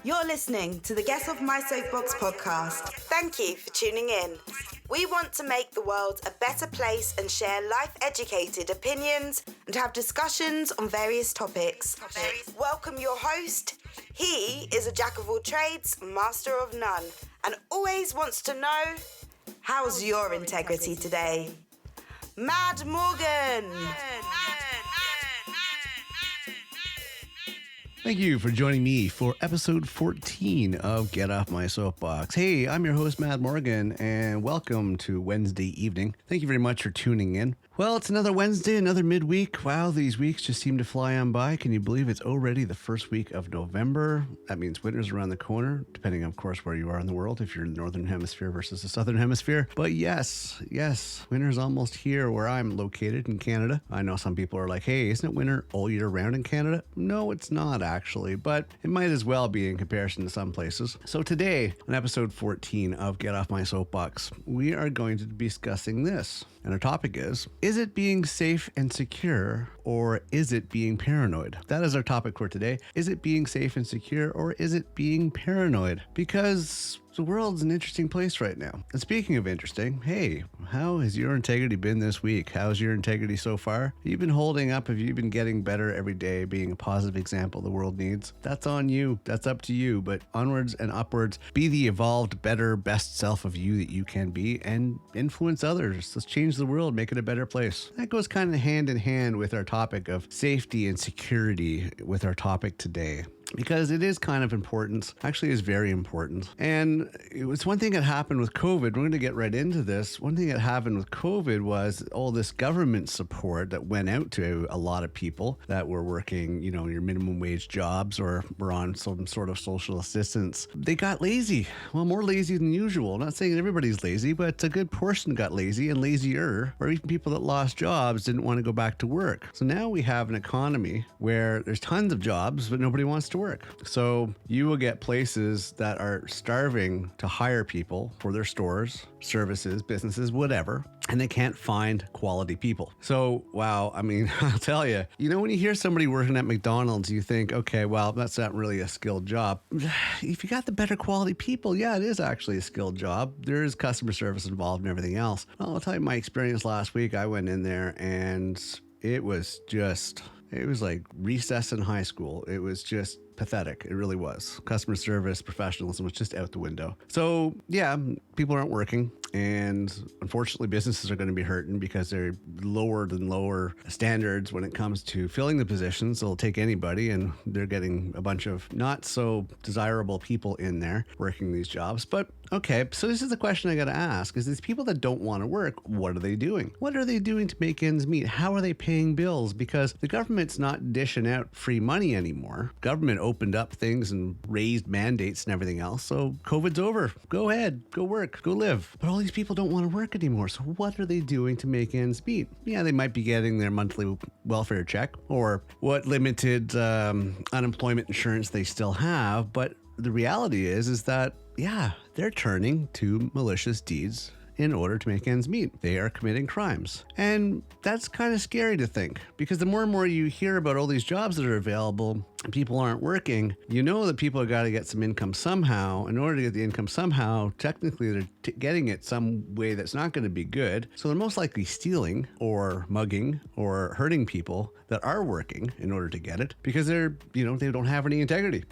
You're listening to the Get Off My Soapbox podcast. Thank you for tuning in. We want to make the world a better place and share life-educated opinions and have discussions on various topics. Welcome your host. He is a jack of all trades, master of none, and always wants to know, how's your integrity today? Mad Morgan! Thank you for joining me for episode 14 of Get Off My Soapbox. Hey, I'm your host, Mad Morgan, and welcome to Wednesday evening. Thank you very much for tuning in. Well, it's another Wednesday, another midweek. Wow, these weeks just seem to fly on by. Can you believe it's already the first week of November? That means winter's around the corner, depending, of course, where you are in the world, if you're in the Northern Hemisphere versus the Southern Hemisphere. But yes, winter's almost here where I'm located in Canada. I know some people are like, hey, isn't it winter all year round in Canada? No, it's not actually, but it might as well be in comparison to some places. So today, on episode 14 of Get Off My Soapbox, we are going to be discussing this. And our topic is it being safe and secure, or is it being paranoid? That is our topic for today. Is it being safe and secure, or is it being paranoid? Because the world's an interesting place right now. And speaking of interesting, hey, how has your integrity been this week? How's your integrity so far? Have you been holding up? Have you been getting better every day, being a positive example the world needs? That's on you. That's up to you. But onwards and upwards, be the evolved, better, best self of you that you can be and influence others. Let's change the world, make it a better place. That goes kind of hand in hand with our topic of safety and security with our topic today. Because it is kind of important, actually is very important. And it was one thing that happened with COVID. We're going to get right into this. One thing that happened with COVID was all this government support that went out to a lot of people that were working, your minimum wage jobs or were on some sort of social assistance. They got lazy. Well, more lazy than usual. I'm not saying everybody's lazy, but a good portion got lazy and lazier, or even people that lost jobs didn't want to go back to work. So now we have an economy where there's tons of jobs, but nobody wants to work. So you will get places that are starving to hire people for their stores, services, businesses, whatever, and they can't find quality people. So, wow, I mean, I'll tell you, when you hear somebody working at McDonald's, you think, okay, well, that's not really a skilled job. If you got the better quality people, yeah, it is actually a skilled job. There is customer service involved and everything else. Well, I'll tell you my experience last week. I went in there and it was like recess in high school. It was just pathetic. It really was. Customer service, professionalism was just out the window. So yeah, people aren't working. And unfortunately, businesses are going to be hurting because they're lower than lower standards when it comes to filling the positions. They'll take anybody, and they're getting a bunch of not so desirable people in there working these jobs. But okay, so this is the question I got to ask: is these people that don't want to work, what are they doing? What are they doing to make ends meet? How are they paying bills? Because the government's not dishing out free money anymore. Government opened up things and raised mandates and everything else. So COVID's over. Go ahead, go work, go live. But all these people don't want to work anymore. So what are they doing to make ends meet? Yeah, they might be getting their monthly welfare check or what limited unemployment insurance they still have. But the reality is that, yeah, they're turning to malicious deeds in order to make ends meet. They are committing crimes. And that's kind of scary to think, because the more and more you hear about all these jobs that are available and people aren't working, that people have got to get some income somehow. In order to get the income somehow, technically they're getting it some way that's not going to be good. So they're most likely stealing or mugging or hurting people that are working in order to get it, because they don't have any integrity.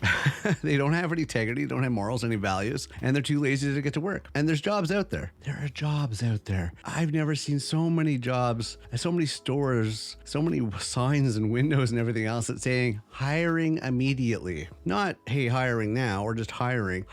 They don't have any integrity, don't have morals, any values, and they're too lazy to get to work. And there's jobs out there. There are jobs out there. I've never seen so many jobs, so many stores, so many signs and windows and everything else that's saying hiring immediately. Not, hey, hiring now, or just hiring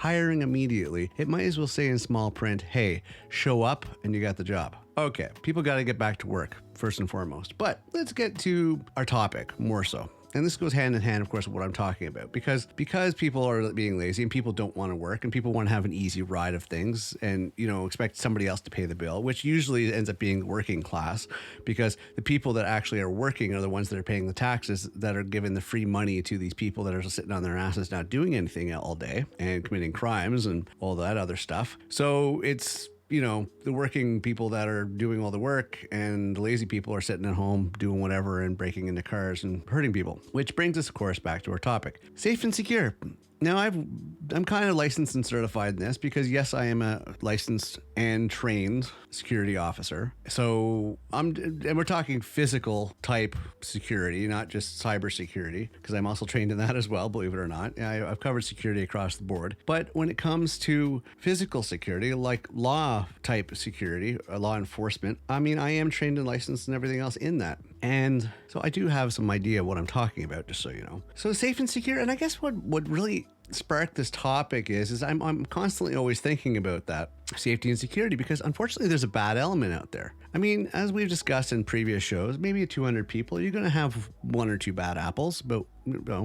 immediately. It might as well say in small print, hey, show up and you got the job. Okay, people got to get back to work first and foremost. But let's get to our topic more so. And this goes hand in hand, of course, with what I'm talking about, because people are being lazy and people don't want to work and people want to have an easy ride of things and, expect somebody else to pay the bill, which usually ends up being working class, because the people that actually are working are the ones that are paying the taxes, that are giving the free money to these people that are sitting on their asses not doing anything all day and committing crimes and all that other stuff. So it's the working people that are doing all the work, and the lazy people are sitting at home doing whatever and breaking into cars and hurting people. Which brings us, of course, back to our topic. Safe and secure. Now I'm kind of licensed and certified in this because yes, I am a licensed and trained security officer. So and we're talking physical type security, not just cyber security, because I'm also trained in that as well, believe it or not. Yeah, I've covered security across the board. But when it comes to physical security, like law type security, law enforcement, I mean, I am trained and licensed and everything else in that. And so I do have some idea of what I'm talking about, just so you know. So safe and secure. And I guess what really sparked this topic is I'm constantly always thinking about that safety and security, because unfortunately there's a bad element out there. I mean, as we've discussed in previous shows, maybe 200 people, you're going to have one or two bad apples, but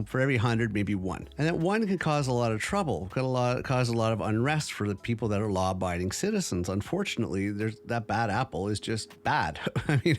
for every 100, maybe one. And that one can cause a lot of trouble, cause a lot of unrest for the people that are law-abiding citizens. Unfortunately, that bad apple is just bad. I mean,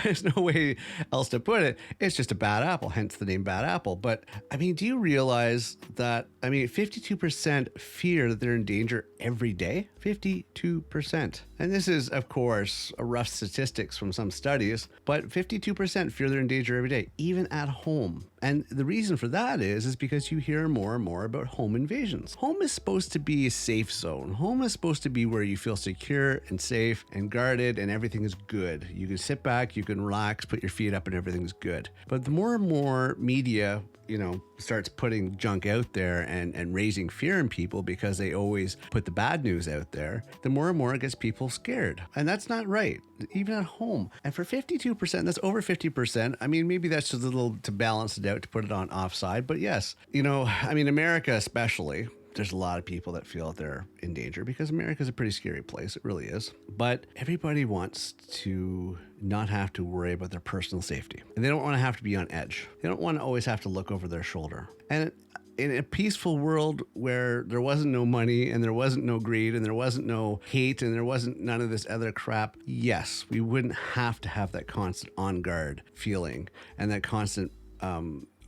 there's no way else to put it. It's just a bad apple, hence the name bad apple. But I mean, do you realize that, 52% fear that they're in danger every day? 52%. And this is, of course, a rough statistics from some studies, but 52% fear they're in danger every day, even at home. And the reason for that is because you hear more and more about home invasions. Home is supposed to be a safe zone. Home is supposed to be where you feel secure and safe and guarded and everything is good. You can sit back, you can relax, put your feet up and everything's good. But the more and more media, starts putting junk out there and raising fear in people because they always put the bad news out there, the more and more it gets people scared. And that's not right, even at home. And for 52%, that's over 50%. I mean, maybe that's just a little to balance it out, to put it on offside. But yes, America especially, there's a lot of people that feel that they're in danger because America is a pretty scary place. It really is. But everybody wants to not have to worry about their personal safety. And they don't want to have to be on edge. They don't want to always have to look over their shoulder. And in a peaceful world where there wasn't no money and there wasn't no greed and there wasn't no hate and there wasn't none of this other crap, yes, we wouldn't have to have that constant on guard feeling and that constant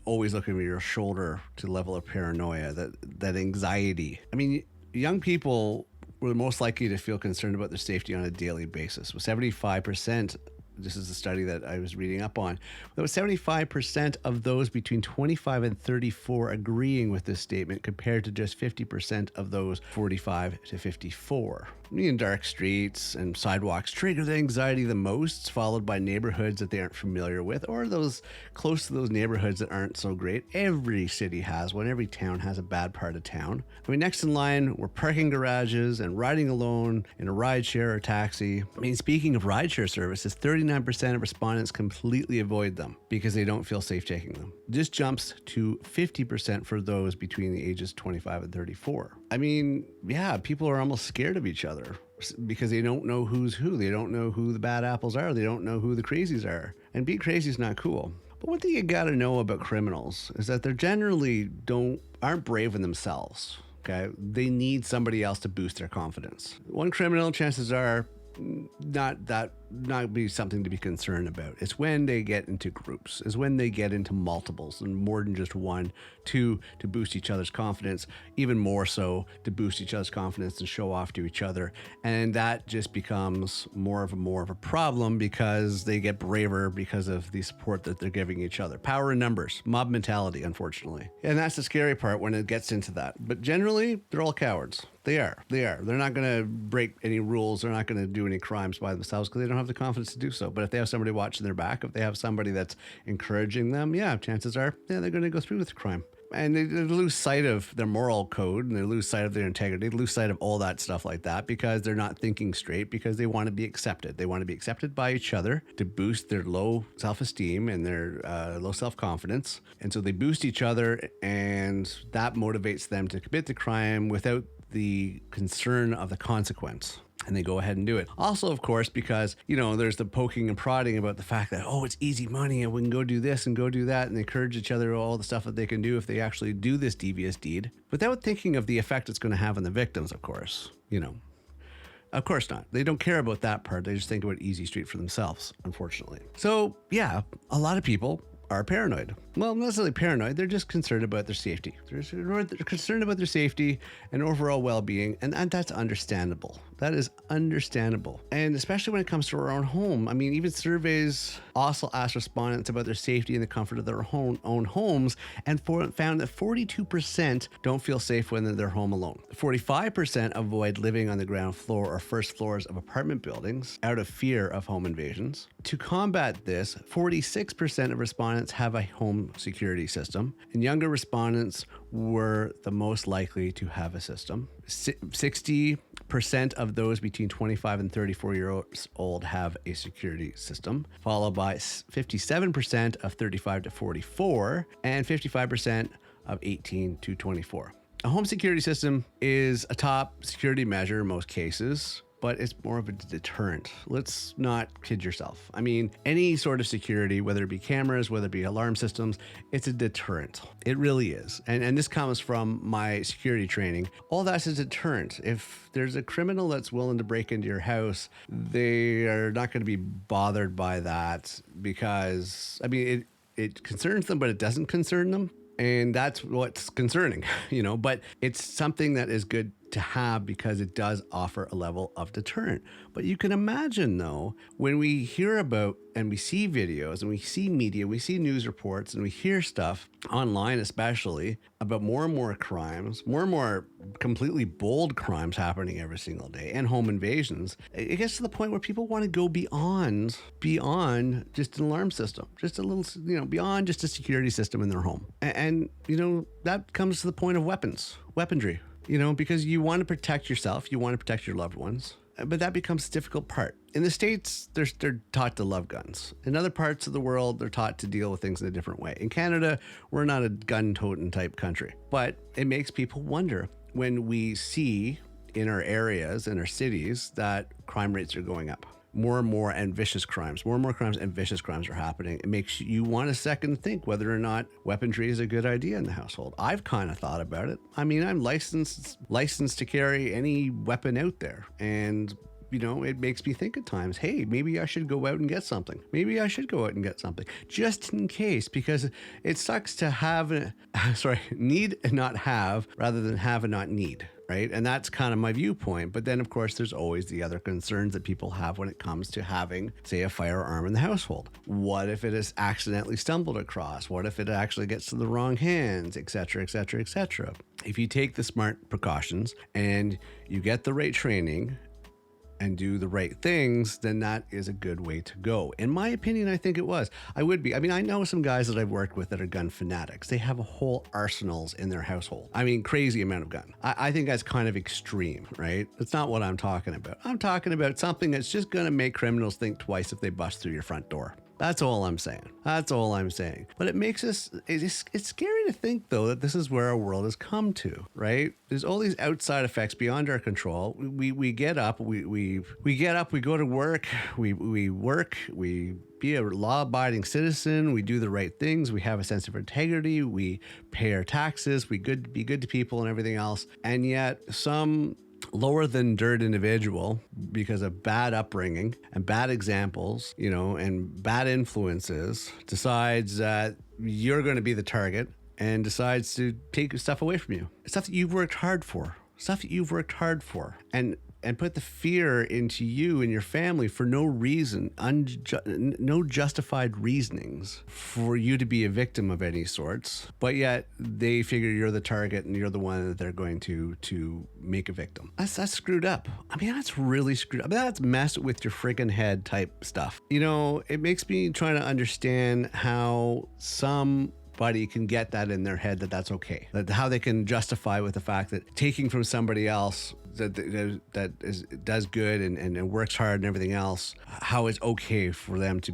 always looking over your shoulder to the level of paranoia, that anxiety. I mean, young people were most likely to feel concerned about their safety on a daily basis. With 75%, this is a study that I was reading up on, there was 75% of those between 25 and 34 agreeing with this statement compared to just 50% of those 45 to 54. Dark streets and sidewalks trigger the anxiety the most, followed by neighborhoods that they aren't familiar with or those close to those neighborhoods that aren't so great. Every city has one. Every town has a bad part of town. Next in line were parking garages and riding alone in a rideshare or taxi. Speaking of rideshare services, 39% of respondents completely avoid them because they don't feel safe taking them. This jumps to 50% for those between the ages 25 and 34. People are almost scared of each other because they don't know who's who. They don't know who the bad apples are. They don't know who the crazies are. And being crazy is not cool. But one thing you gotta know about criminals is that they're generally aren't brave in themselves. Okay, they need somebody else to boost their confidence. One criminal, chances are, not be something to be concerned about. It's when they get into groups, it's when they get into multiples and more than just one, two, to boost each other's confidence, even more so to boost each other's confidence and show off to each other. And that just becomes more of a problem because they get braver because of the support that they're giving each other. Power in numbers, mob mentality, unfortunately. And that's the scary part when it gets into that. But generally, they're all cowards. They are. They're not going to break any rules. They're not going to do any crimes by themselves because they don't have the confidence to do so. But if they have somebody watching their back, if they have somebody that's encouraging them, chances are, they're going to go through with the crime. And they lose sight of their moral code and they lose sight of their integrity. They lose sight of all that stuff like that because they're not thinking straight because they want to be accepted. They want to be accepted by each other to boost their low self-esteem and their low self-confidence. And so they boost each other and that motivates them to commit the crime without the concern of the consequence. And they go ahead and do it. Also, of course, because, there's the poking and prodding about the fact that, it's easy money and we can go do this and go do that. And they encourage each other all the stuff that they can do if they actually do this devious deed without thinking of the effect it's going to have on the victims, of course. Of course not. They don't care about that part. They just think about easy street for themselves, unfortunately. So, a lot of people are paranoid. Well, not necessarily paranoid. They're just concerned about their safety. They're concerned about their safety and overall well-being, and that's understandable. That is understandable. And especially when it comes to our own home. I mean, even surveys also ask respondents about their safety and the comfort of their own homes, and found that 42% don't feel safe when they're home alone. 45% avoid living on the ground floor or first floors of apartment buildings out of fear of home invasions. To combat this, 46% of respondents have a home security system, and younger respondents were the most likely to have a system. 60% of those between 25 and 34 years old have a security system, followed by 57% of 35 to 44 and 55% of 18 to 24. A home security system is a top security measure in most cases, but it's more of a deterrent. Let's not kid yourself. I mean, any sort of security, whether it be cameras, whether it be alarm systems, it's a deterrent. It really is. And this comes from my security training. All that's a deterrent. If there's a criminal that's willing to break into your house, they are not going to be bothered by that because, I mean, it concerns them, but it doesn't concern them. And that's what's concerning, but it's something that is good to have because it does offer a level of deterrent. But you can imagine, though, when we hear about and we see videos and we see media, we see news reports and we hear stuff online, especially about more and more crimes, more and more completely bold crimes happening every single day and home invasions, it gets to the point where people want to go beyond just an alarm system, just a little, beyond just a security system in their home. And that comes to the point of weaponry. Because you want to protect yourself, you want to protect your loved ones, but that becomes a difficult part. In the States, they're taught to love guns. In other parts of the world, they're taught to deal with things in a different way. In Canada, we're not a gun-toting type country, but it makes people wonder when we see in our areas, in our cities, that crime rates are going up. More and more vicious crimes are happening. It makes you want to second think whether or not weaponry is a good idea in the household. I've kind of thought about it. I mean, I'm licensed to carry any weapon out there. And, it makes me think at times, hey, maybe I should go out and get something. Just in case, because it sucks to need and not have rather than have and not need. Right. And that's kind of my viewpoint. But then, of course, there's always the other concerns that people have when it comes to having, say, a firearm in the household. What if it is accidentally stumbled across? What if it actually gets to the wrong hands, et cetera, et cetera, et cetera? If you take the smart precautions and you get the right training and do the right things, then that is a good way to go. In my opinion, I think it was. I would be. I mean, I know some guys that I've worked with that are gun fanatics. They have a whole arsenals in their household. I mean, crazy amount of gun. I think that's kind of extreme, right? That's not what I'm talking about. I'm talking about something that's just going to make criminals think twice if they bust through your front door. That's all I'm saying. But it makes us, it's scary to think, though, that this is where our world has come to, right? There's all these outside effects beyond our control. We get up, we go to work, we work, we be a law-abiding citizen, we do the right things, we have a sense of integrity, we pay our taxes, we be good to people and everything else. And yet some lower than dirt individual, because of bad upbringing and bad examples, and bad influences, decides that you're going to be the target and decides to take stuff away from you. Stuff that you've worked hard for. And put the fear into you and your family for no reason, no justified reasonings for you to be a victim of any sorts. But yet they figure you're the target and you're the one that they're going to make a victim. That's screwed up. I mean, that's really screwed up. I mean, that's mess with your friggin' head type stuff. It makes me trying to understand how somebody can get that in their head that's okay. How they can justify with the fact that taking from somebody else that does good and works hard and everything else, how it's okay for them to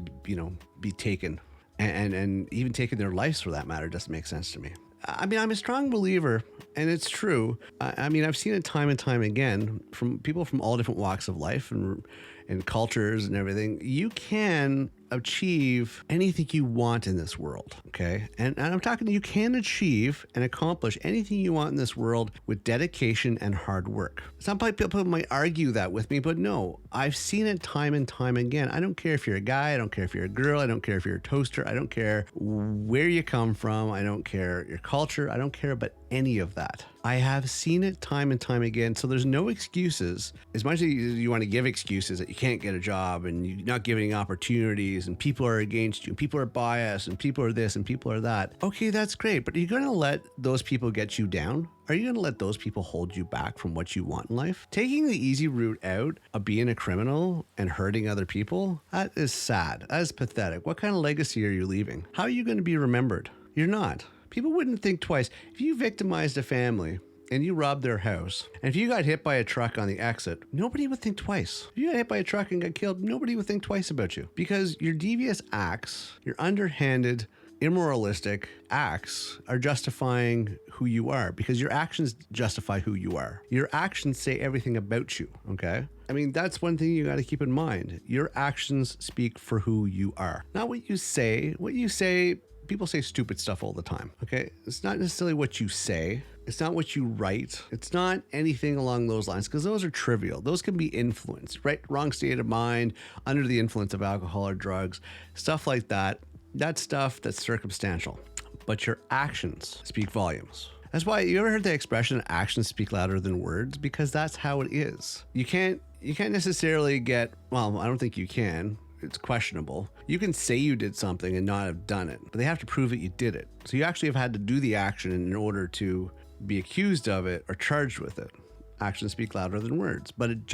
be taken and even taking their lives for that matter doesn't make sense to me. I mean, I'm a strong believer, and it's true. I mean, I've seen it time and time again from people from all different walks of life, and and cultures and everything, you can achieve anything you want in this world, okay? And I'm talking, you can achieve and accomplish anything you want in this world with dedication and hard work. Some people might argue that with me, but no, I've seen it time and time again. I don't care if you're a guy, I don't care if you're a girl, I don't care if you're a toaster, I don't care where you come from, I don't care your culture, I don't care about any of that. I have seen it time and time again, so there's no excuses. As much as you want to give excuses that you can't get a job and you're not giving opportunities and people are against you, and people are biased and people are this and people are that. Okay, that's great, but are you going to let those people get you down? Are you going to let those people hold you back from what you want in life? Taking the easy route out of being a criminal and hurting other people, that is sad. That is pathetic. What kind of legacy are you leaving? How are you going to be remembered? You're not. People wouldn't think twice. If you victimized a family and you robbed their house, and if you got hit by a truck on the exit, nobody would think twice. If you got hit by a truck and got killed, nobody would think twice about you. Because your devious acts, your underhanded, immoralistic acts are justifying who you are, because your actions justify who you are. Your actions say everything about you, okay? I mean, that's one thing you got to keep in mind. Your actions speak for who you are. Not what you say. What you say, people say stupid stuff all the time, okay? It's not necessarily what you say. It's not what you write. It's not anything along those lines, because those are trivial. Those can be influenced, right? Wrong state of mind, under the influence of alcohol or drugs, stuff like that. That's stuff that's circumstantial. But your actions speak volumes. That's why, you ever heard the expression, actions speak louder than words? Because that's how it is. You can't necessarily get, well, I don't think you can. It's questionable. You can say you did something and not have done it, but they have to prove that you did it. So you actually have had to do the action in order to be accused of it or charged with it. Actions speak louder than words, but it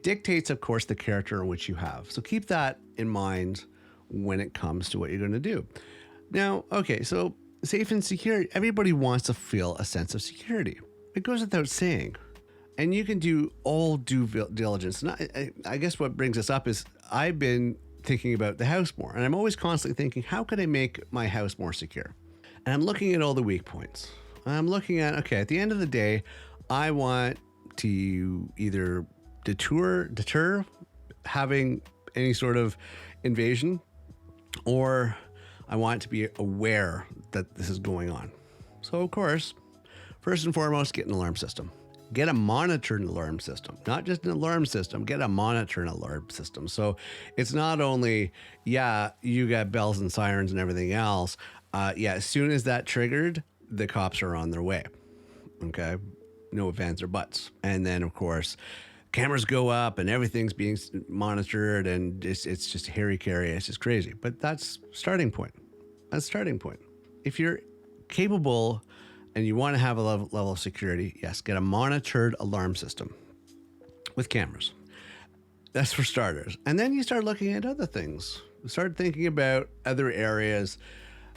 dictates, of course, the character in which you have. So keep that in mind when it comes to what you're going to do. Now, okay, so safe and secure, everybody wants to feel a sense of security. It goes without saying. And you can do all due diligence. And I guess what brings us up is I've been thinking about the house more, and I'm always constantly thinking, how can I make my house more secure? And I'm looking at all the weak points. I'm looking at, okay, at the end of the day, I want to either deter having any sort of invasion, or I want to be aware that this is going on. So, of course, first and foremost, get an alarm system. Get a monitoring alarm system, not just an alarm system, get a monitoring alarm system. So it's not only, yeah, you got bells and sirens and everything else. As soon as that triggered, the cops are on their way. Okay. No ifs, ands, or buts. And then, of course, cameras go up and everything's being monitored, and it's just hairy-carry. It's just crazy. But that's starting point. That's starting point. If you're capable and you want to have a level of security, yes, get a monitored alarm system with cameras. That's for starters. And then you start looking at other things. Start thinking about other areas,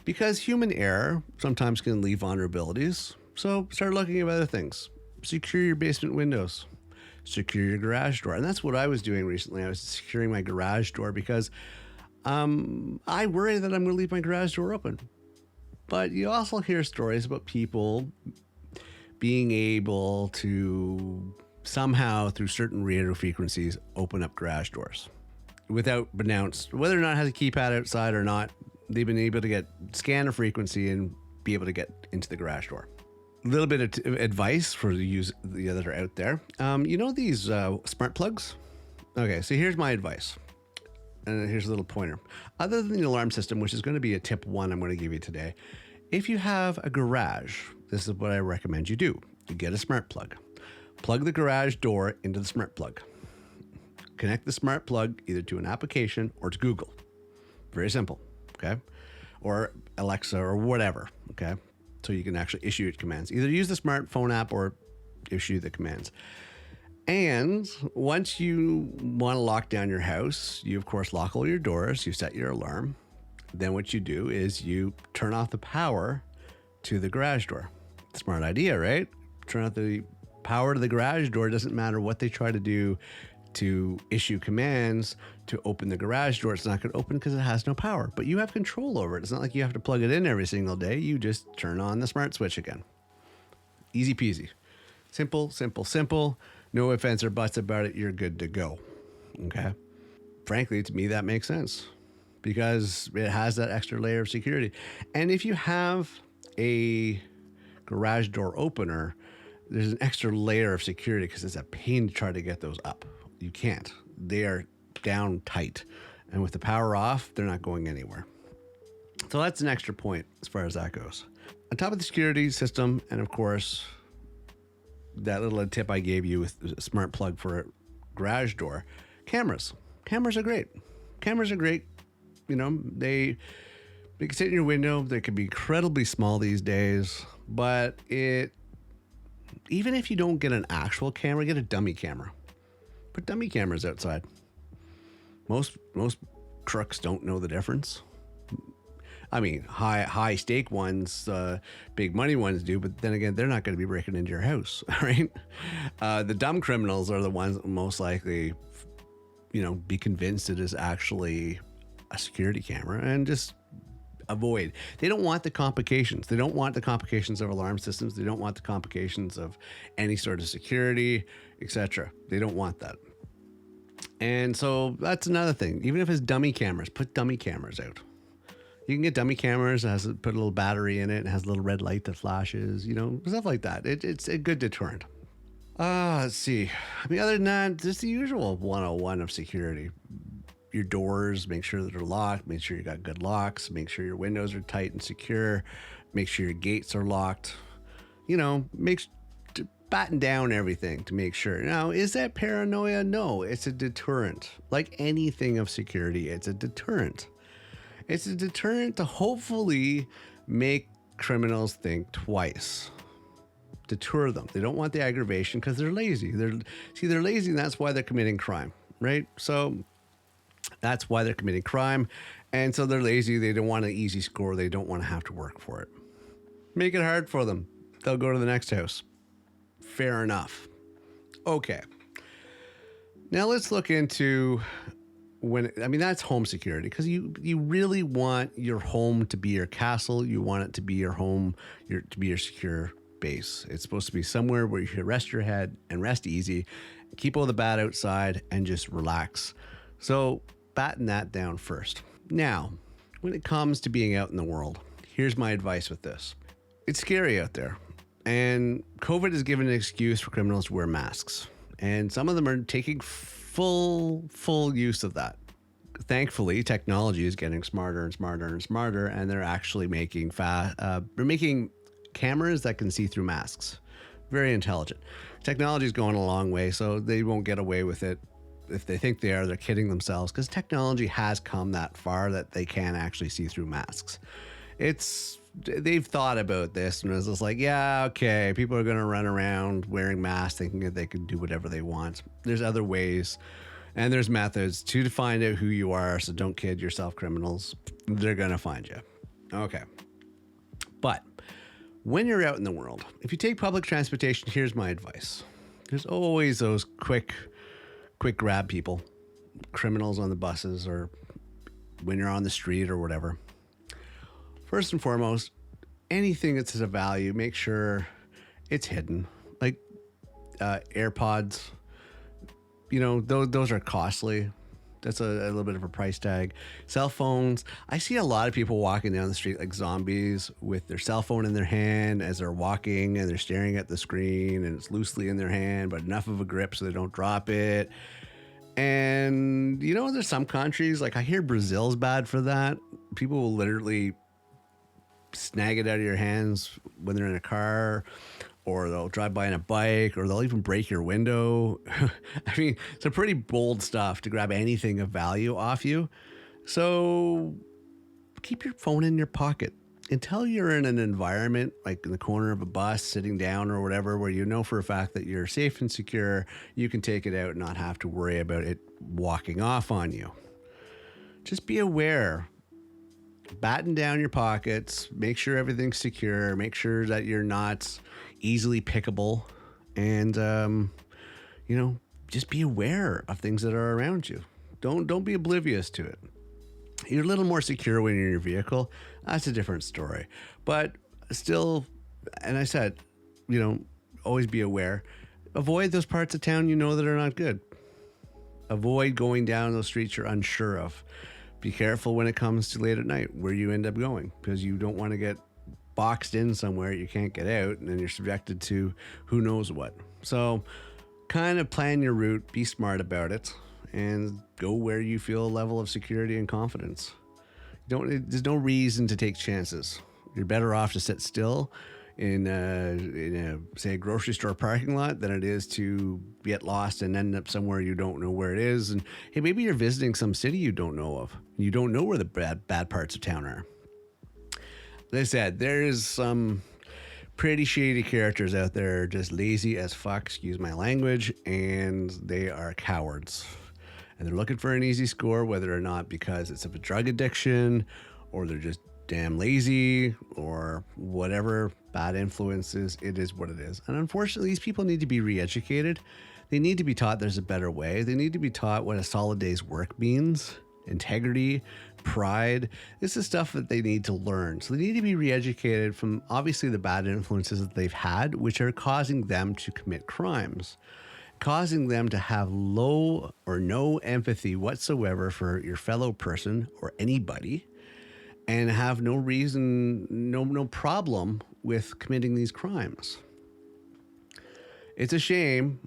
because human error sometimes can leave vulnerabilities. So start looking at other things. Secure your basement windows. Secure your garage door. And that's what I was doing recently. I was securing my garage door because I worry that I'm going to leave my garage door open. But you also hear stories about people being able to somehow, through certain radio frequencies, open up garage doors without announced, whether or not it has a keypad outside or not. They've been able to scan a frequency and be able to get into the garage door. A little bit of advice for the that are out there. You know these smart plugs? Okay, so here's my advice. And here's a little pointer. Other than the alarm system, which is going to be a tip 1 I'm going to give you today, if you have a garage, this is what I recommend you do. You get a smart plug. Plug the garage door into the smart plug. Connect the smart plug either to an application or to Google. Very simple, okay? Or Alexa or whatever, okay? So you can actually issue it commands. Either use the smartphone app or issue the commands. And once you want to lock down your house, you of course lock all your doors, you set your alarm. Then what you do is you turn off the power to the garage door. Smart idea, right? Turn off the power to the garage door. Doesn't matter what they try to do to issue commands to open the garage door. It's not going to open because it has no power, but you have control over it. It's not like you have to plug it in every single day. You just turn on the smart switch again. Easy peasy. Simple, simple, simple. no ifs, ands, or buts about it, you're good to go. Okay. Frankly, to me, that makes sense because it has that extra layer of security. And if you have a garage door opener, there's an extra layer of security because it's a pain to try to get those up. You can't. They are down tight. And with the power off, they're not going anywhere. So that's an extra point as far as that goes. On top of the security system, and of course, that little tip I gave you with a smart plug for a garage door, cameras. Cameras are great. Cameras are great. You know, they can sit in your window. They can be incredibly small these days, but even if you don't get an actual camera, get a dummy camera. Put dummy cameras outside. Most crooks don't know the difference. I mean, high stake ones, big money ones do, but then again, they're not going to be breaking into your house, right? The dumb criminals are the ones that most likely, be convinced it is actually a security camera and just avoid. They don't want the complications. They don't want the complications of alarm systems. They don't want the complications of any sort of security, etc. They don't want that. And so that's another thing. Even if it's dummy cameras, put dummy cameras out. You can get dummy cameras that put a little battery in it and has a little red light that flashes, stuff like that. It's a good deterrent. Let's see. I mean, other than that, just the usual 101 of security. Your doors, make sure that they're locked. Make sure you got good locks. Make sure your windows are tight and secure. Make sure your gates are locked. Batten down everything to make sure. Now, is that paranoia? No, it's a deterrent. Like anything of security, it's a deterrent. It's a deterrent to hopefully make criminals think twice. Deter them. They don't want the aggravation because they're lazy. They're lazy, and that's why they're committing crime, right? So that's why they're committing crime. And so they're lazy. They don't want an easy score. They don't want to have to work for it. Make it hard for them. They'll go to the next house. Fair enough. Okay. Now let's look into that's home security, because you really want your home to be your castle. You want it to be your home, to be your secure base. It's supposed to be somewhere where you can rest your head and rest easy, keep all the bad outside, and just relax. So batten that down first. Now, when it comes to being out in the world, here's my advice with this. It's scary out there. And COVID has given an excuse for criminals to wear masks. And some of them are taking full use of that. Thankfully, technology is getting smarter and smarter and smarter, and they're actually making cameras that can see through masks. Very intelligent. Technology is going a long way, so they won't get away with it. If they think they are, they're kidding themselves, because technology has come that far that they can actually see through masks. They've thought about this, and it's just like, yeah, okay, people are going to run around wearing masks thinking that they can do whatever they want. There's other ways, and there's methods to find out who you are, so don't kid yourself, criminals. They're going to find you. Okay. But when you're out in the world, if you take public transportation, here's my advice. There's always those quick grab people, criminals on the buses, or when you're on the street or whatever. First and foremost, anything that's of value, make sure it's hidden. Like AirPods, those are costly. That's a little bit of a price tag. Cell phones. I see a lot of people walking down the street like zombies with their cell phone in their hand as they're walking, and they're staring at the screen, and it's loosely in their hand, but enough of a grip so they don't drop it. And, there's some countries, like I hear Brazil's bad for that. People will literally snag it out of your hands when they're in a car, or they'll drive by on a bike, or they'll even break your window. I mean, it's a pretty bold stuff to grab anything of value off you. So keep your phone in your pocket until you're in an environment like in the corner of a bus, sitting down or whatever, where you know for a fact that you're safe and secure. You can take it out and not have to worry about it walking off on you. Just be aware. Batten down your pockets, make sure everything's secure, make sure that you're not easily pickable, and just be aware of things that are around you. Don't be oblivious to it. You're a little more secure when you're in your vehicle. That's a different story. But still, and I said, always be aware. avoid those parts of town you know that are not good. Avoid going down those streets you're unsure of. Be careful when it comes to late at night where you end up going, because you don't want to get boxed in somewhere you can't get out, and then you're subjected to who knows what. So kind of plan your route, be smart about it, and go where you feel a level of security and confidence. There's no reason to take chances. You're better off to sit still in a say a grocery store parking lot than it is to get lost and end up somewhere you don't know where it is. And hey, maybe you're visiting some city you don't know of. You don't know where the bad parts of town are. As I said, there is some pretty shady characters out there, just lazy as fuck, excuse my language, and they are cowards. And they're looking for an easy score, whether or not because it's of a drug addiction, or they're just damn lazy, or whatever bad influences. It is what it is. And unfortunately, these people need to be re-educated. They need to be taught there's a better way. They need to be taught what a solid day's work means, integrity, pride. This is stuff that they need to learn. So they need to be re-educated from obviously the bad influences that they've had, which are causing them to commit crimes, causing them to have low or no empathy whatsoever for your fellow person or anybody, and have no reason, no problem with committing these crimes. It's a shame,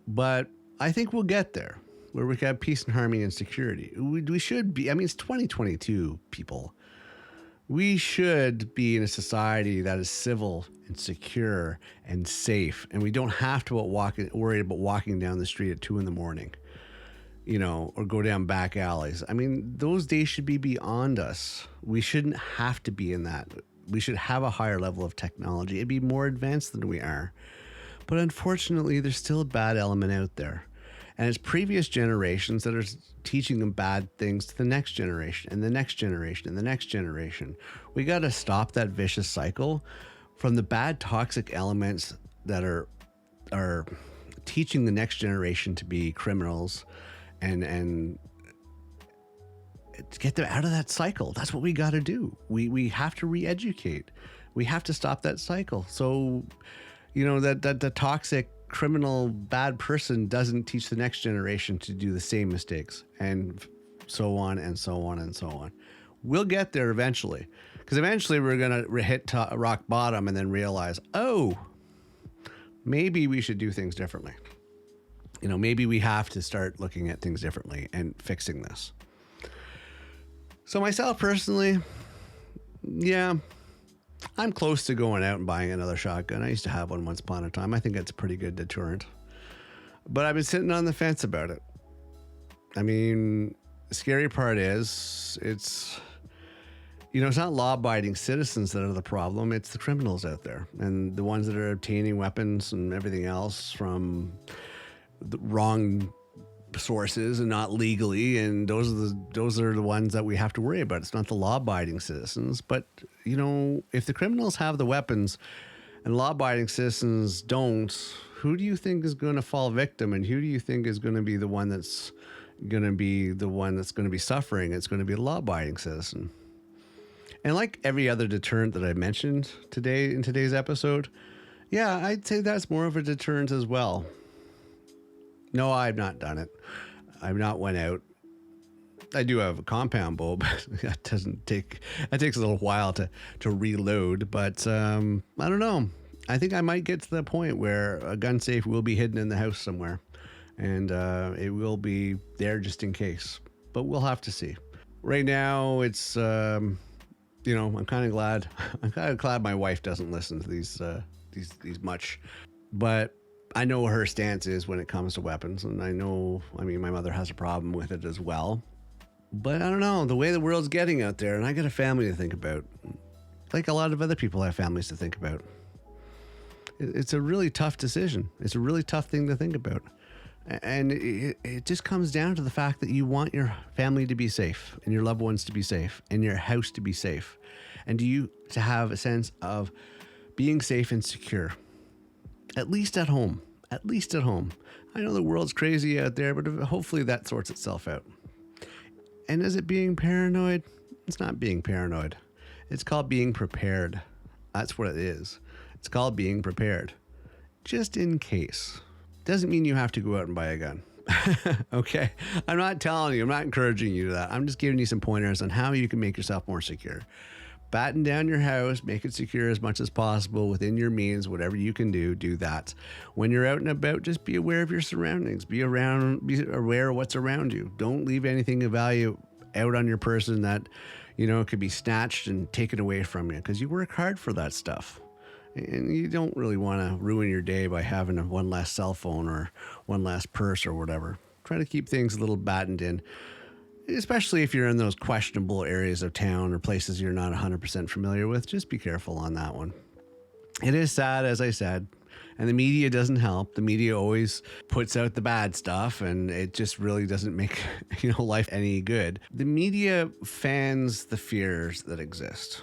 but I think we'll get there, where we have peace and harmony and security. We should be, I mean, it's 2022, people. We should be in a society that is civil and secure and safe, and we don't have to worry about walking down the street at 2 a.m, or go down back alleys. I mean, those days should be beyond us. We shouldn't have to be in that. We should have a higher level of technology. It'd be more advanced than we are. But unfortunately, there's still a bad element out there. And it's previous generations that are teaching them bad things to the next generation and the next generation and the next generation. We got to stop that vicious cycle from the bad toxic elements that are teaching the next generation to be criminals, and get them out of that cycle. That's what we got to do. We have to re-educate. We have to stop that cycle. So, that the toxic criminal bad person doesn't teach the next generation to do the same mistakes, and so on and so on and so on. We'll get there eventually, because eventually we're going to hit rock bottom and then realize, oh, maybe we should do things differently. Maybe we have to start looking at things differently and fixing this. So myself personally, yeah, I'm close to going out and buying another shotgun. I used to have one once upon a time. I think that's a pretty good deterrent. But I've been sitting on the fence about it. I mean, the scary part is it's not law-abiding citizens that are the problem. It's the criminals out there, and the ones that are obtaining weapons and everything else from the wrong sources and not legally, and those are the ones that we have to worry about. It's not the law-abiding citizens, but if the criminals have the weapons and law-abiding citizens don't, who do you think is going to fall victim, and who do you think is going to be the one that's going to be suffering? It's going to be a law-abiding citizen. And like every other deterrent that I mentioned today in today's episode, yeah, I'd say that's more of a deterrent as well. No, I've not done it. I've not went out. I do have a compound bow, but that takes a little while to reload. But I don't know. I think I might get to the point where a gun safe will be hidden in the house somewhere, and it will be there just in case. But we'll have to see. Right now, it's I'm kind of glad. I'm kind of glad my wife doesn't listen to these much, but I know what her stance is when it comes to weapons, and my mother has a problem with it as well. But I don't know, the way the world's getting out there, and I got a family to think about. Like a lot of other people have families to think about. It's a really tough decision. It's a really tough thing to think about. And it just comes down to the fact that you want your family to be safe, and your loved ones to be safe, and your house to be safe, and you to have a sense of being safe and secure. At least at home. I know the world's crazy out there, but hopefully that sorts itself out. And is it being paranoid? It's not being paranoid. It's called being prepared. That's what it is. It's called being prepared. Just in case. doesn't mean you have to go out and buy a gun. Okay? I'm not telling you, I'm not encouraging you to that. I'm just giving you some pointers on how you can make yourself more secure. Batten down your house, make it secure as much as possible within your means. Whatever you can do that. When you're out and about, just be aware of your surroundings. Be aware of what's around you. Don't leave anything of value out on your person that, could be snatched and taken away from you, because you work hard for that stuff. And you don't really want to ruin your day by having one last cell phone or one last purse or whatever. Try to keep things a little battened in, especially if you're in those questionable areas of town or places you're not 100% familiar with. Just be careful on that one. It is sad, as I said, and the media doesn't help. The media always puts out the bad stuff, and it just really doesn't make life any good. The media fans the fears that exist.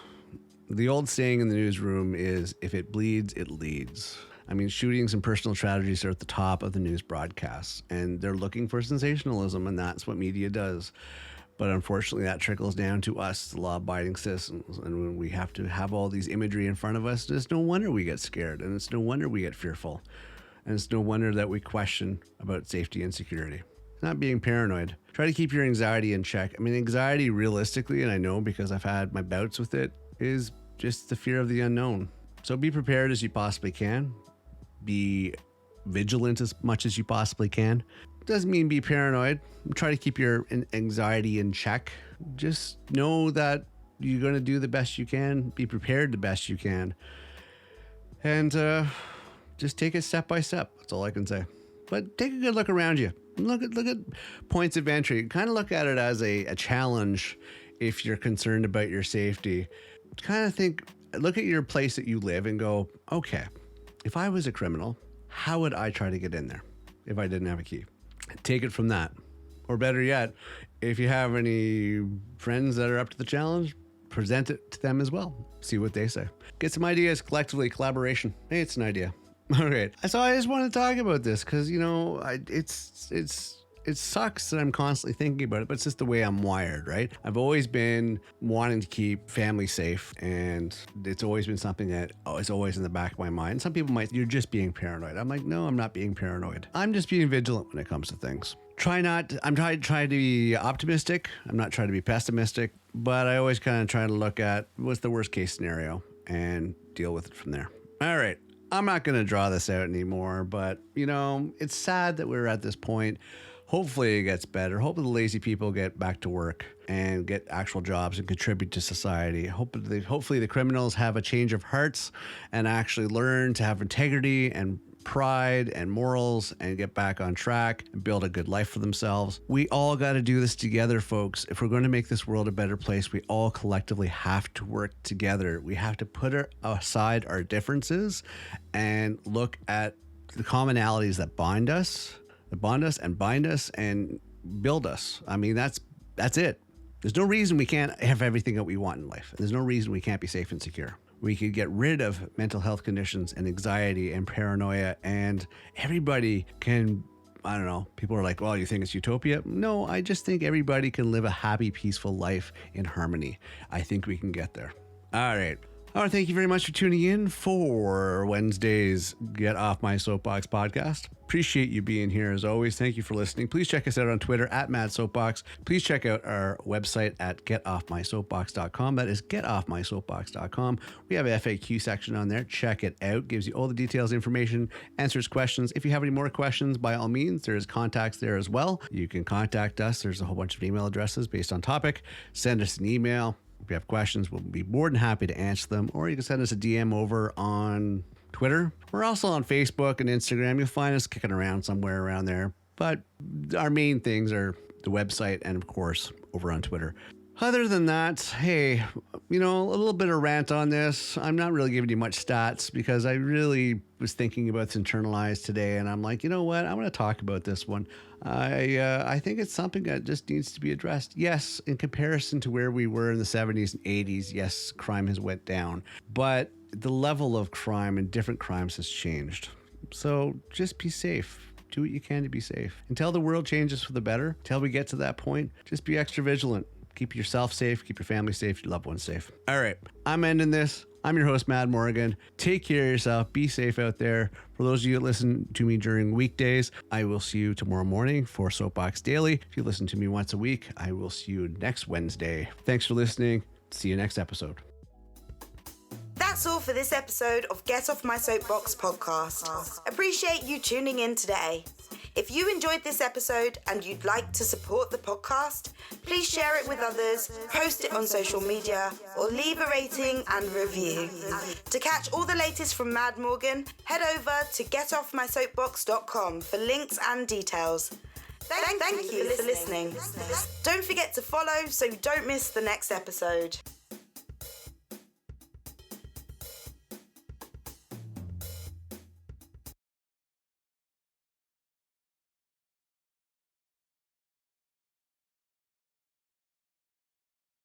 The old saying in the newsroom is, if it bleeds, it leads. I mean, shootings and personal tragedies are at the top of the news broadcasts, and they're looking for sensationalism, and that's what media does. But unfortunately, that trickles down to us, the law-abiding citizens. And when we have to have all these imagery in front of us, it's no wonder we get scared, and it's no wonder we get fearful. And it's no wonder that we question about safety and security. Not being paranoid. Try to keep your anxiety in check. I mean, anxiety realistically, and I know because I've had my bouts with it, is just the fear of the unknown. So be prepared as you possibly can. Be vigilant as much as you possibly can. Doesn't mean be paranoid. Try to keep your anxiety in check. Just know that you're going to do the best you can. Be prepared the best you can. And just take it step by step. That's all I can say. But take a good look around you. Look at points of entry. Kind of look at it as a challenge if you're concerned about your safety. Kind of look at your place that you live and go, okay, if I was a criminal, how would I try to get in there if I didn't have a key? Take it from that. Or better yet, if you have any friends that are up to the challenge, present it to them as well. See what they say. Get some ideas collectively, collaboration. Hey, it's an idea. All right. So I just want to talk about this because, it sucks that I'm constantly thinking about it, but it's just the way I'm wired, right? I've always been wanting to keep family safe, and it's always been something that is always in the back of my mind. Some people you're just being paranoid. I'm like, no, I'm not being paranoid. I'm just being vigilant when it comes to things. I'm trying to be optimistic. I'm not trying to be pessimistic, but I always kind of try to look at what's the worst case scenario and deal with it from there. All right. I'm not going to draw this out anymore, but it's sad that we're at this point. Hopefully it gets better. Hopefully the lazy people get back to work and get actual jobs and contribute to society. Hopefully the criminals have a change of hearts and actually learn to have integrity and pride and morals and get back on track and build a good life for themselves. We all got to do this together, folks. If we're going to make this world a better place, we all collectively have to work together. We have to put aside our differences and look at the commonalities that bond us and build us. I mean, that's it. There's no reason we can't have everything that we want in life. There's no reason we can't be safe and secure. We could get rid of mental health conditions and anxiety and paranoia, and everybody can, I don't know, people are like, well, you think it's utopia? No, I just think everybody can live a happy, peaceful life in harmony. I think we can get there. All right. Thank you very much for tuning in for Wednesday's Get Off My Soapbox podcast. Appreciate you being here as always. Thank you for listening. Please check us out on Twitter @MadSoapbox. Please check out our website at GetOffMySoapbox.com. That is GetOffMySoapbox.com. We have a FAQ section on there. Check it out. Gives you all the details, information, answers questions. If you have any more questions, by all means, there's contacts there as well. You can contact us. There's a whole bunch of email addresses based on topic. Send us an email. If you have questions, we'll be more than happy to answer them. Or you can send us a DM over on Twitter. We're also on Facebook and Instagram. You'll find us kicking around somewhere around there. But our main things are the website and, of course, over on Twitter. Other than that, hey, a little bit of rant on this. I'm not really giving you much stats because I really was thinking about this internalized today, and I'm like, you know what? I'm going to talk about this one. I think it's something that just needs to be addressed. Yes, in comparison to where we were in the 70s and 80s, yes, crime has went down, but the level of crime and different crimes has changed. So just be safe. Do what you can to be safe. Until the world changes for the better, until we get to that point, just be extra vigilant. Keep yourself safe, keep your family safe, your loved ones safe. All right, I'm ending this. I'm your host, Mad Morgan. Take care of yourself. Be safe out there. For those of you that listen to me during weekdays, I will see you tomorrow morning for Soapbox Daily. If you listen to me once a week, I will see you next Wednesday. Thanks for listening. See you next episode. That's all for this episode of Get Off My Soapbox podcast. Appreciate you tuning in today. If you enjoyed this episode and you'd like to support the podcast, please share it with others, post it on social media, or leave a rating and review. To catch all the latest from Mad Morgan, head over to GetOffMySoapbox.com for links and details. Thank you for listening. Don't forget to follow so you don't miss the next episode.